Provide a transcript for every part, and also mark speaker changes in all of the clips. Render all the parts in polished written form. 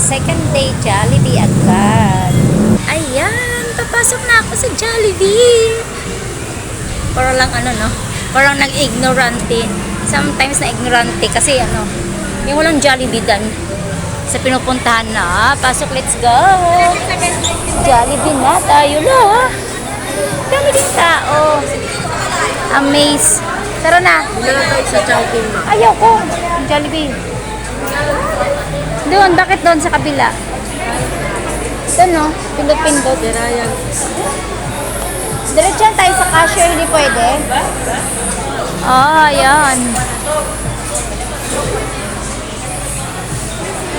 Speaker 1: second day Jollibee agad. Ayan, papasok na ako sa Jollibee. Parang lang ano no, parang nag-ignorante. Sometimes na ignorante kasi ano, yung walang Jollibee dan sa pinupuntahan na. Pasok, let's go. Jollibee na tayo na. Dami din tao. Amaze. Tara na.
Speaker 2: Sa Chowking ma.
Speaker 1: Ayaw ko. Jollibee. Doon, bakit doon sa kabila? Doon no, pindot-pindot.
Speaker 2: Dirayan.
Speaker 1: Diretso tayo sa cashier, hindi pwede? Ayan.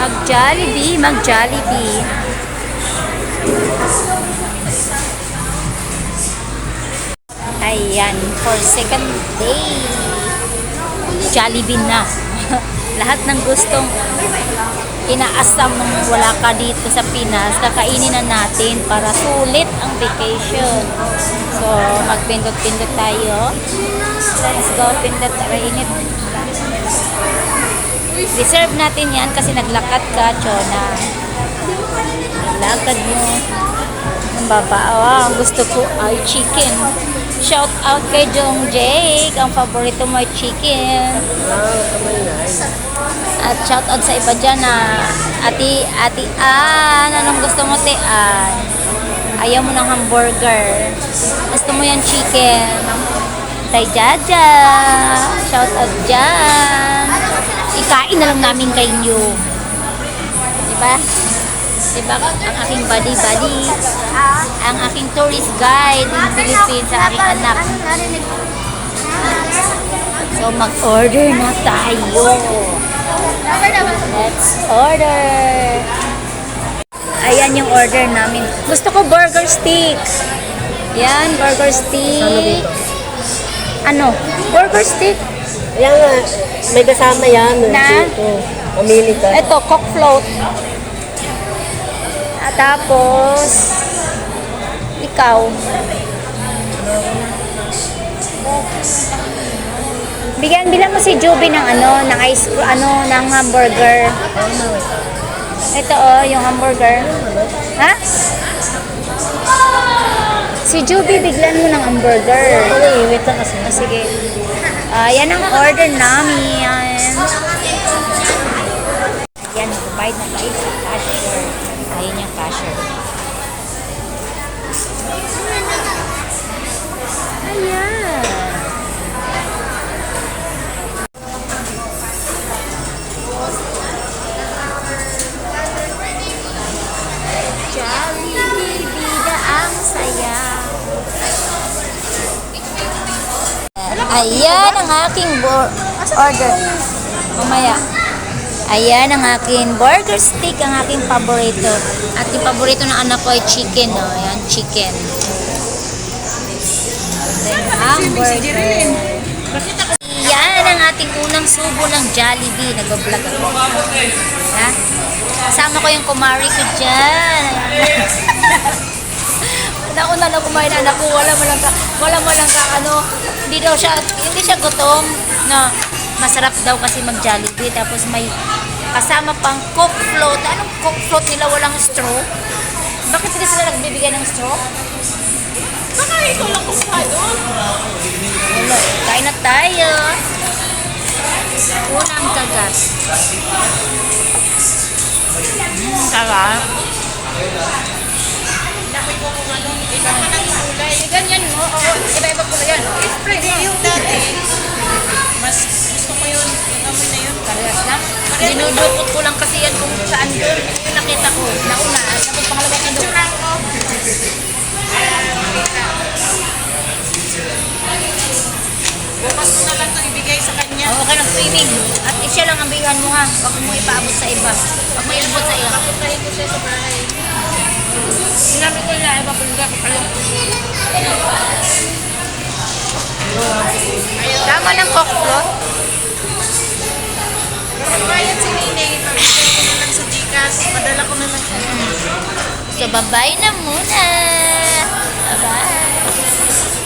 Speaker 1: Mag-Jollibee, mag-Jollibee. Ayan, for second day. Jollibee na. Lahat ng gustong inaasam nung wala ka dito sa Pinas, kakainin na natin para sulit ang vacation. So, magpindot-pindot tayo. Let's go, pindot. Init. Reserve natin yan kasi naglakad ka, Chona. Naglakad mo. Ang babaawa. Ang gusto ko ay chicken. Shout out kay Jong Jake. Ang paborito mo ay chicken. At shout out sa iba dyan na Ati Ann. Anong gusto mo, Te Ann? Ayaw mo ng hamburger. Gusto mo yan chicken. Tay Jaja. Shout out dyan. Ikain na lang namin kayo. Diba? Diba? Ang aking buddy-buddy. Ang aking tourist guide in Philippines sa aking anak. So, mag-order na tayo. Let's order. Ayan yung order namin. Gusto ko burger stick. Yan, burger stick. Ano? Burger stick?
Speaker 2: Ayan nga, may kasama yan.
Speaker 1: Na?
Speaker 2: Pamili ka.
Speaker 1: Ito, cock float. At tapos, ikaw. Bilang mo si Juby ng ano, ng ice ano, ng hamburger. Ito oh, yung hamburger. Ha? Si Juby, biglan mo ng hamburger.
Speaker 2: Wait lang kasi.
Speaker 1: Sige. Yan ang order namin. Yan, provide na tayo sa cashier. Ayun yung cashier. Ayan. Jollibee, bida ang saya. Ayan ang aking order. Mamaya. Ayan ang aking burger stick, ang aking paborito. At yung paborito ng anak ko ay chicken. No? Ayan, chicken. Then, hamburger. Ayan ang ating unang subo ng Jollibee. Nag-vlog ako. Ha? Kasama ko yung kumari ko dyan. Nauna na kumain na anak ko. Wala mo lang ka, ano, hindi siya gutom. No, masarap daw kasi mag-Jollibee. Tapos may kasama pang coke float. Anong coke float nila walang straw? Bakit hindi sila nagbibigay ng straw?
Speaker 2: Baka ikaw lang kumuha doon.
Speaker 1: Wala, kain na tayo. Unang kagat. Sarap.
Speaker 2: Dami ko kung ano. Iba ka ng kulay.
Speaker 1: Ganyan mo. Oo, iba-iba po yan.
Speaker 2: Hindi yung dati. Mas gusto ko yun. Yung amoy na yun.
Speaker 1: Parehas lang. Dinudukot ko lang kasi yan kung saan doon. Yung nakita ko. Nauna. Tapos pangalawa ko doon.
Speaker 2: Bukas mo na lang ito ibigay sa kanya.
Speaker 1: Oo, ka ng-swimming. At siya lang ang bihan mo ha. Huwag mo ipaabot sa iba. Huwag mo ilbot sa iba.
Speaker 2: Papuntahin ko siya sa bahay.
Speaker 1: Sinabi ko na, iba ko ko pala. Tama ng coke float.
Speaker 2: Bayad si Nene. Pabigay ko na lang sa Gcash. Padala ko na lang siya.
Speaker 1: So, bye-bye na muna. Bye-bye.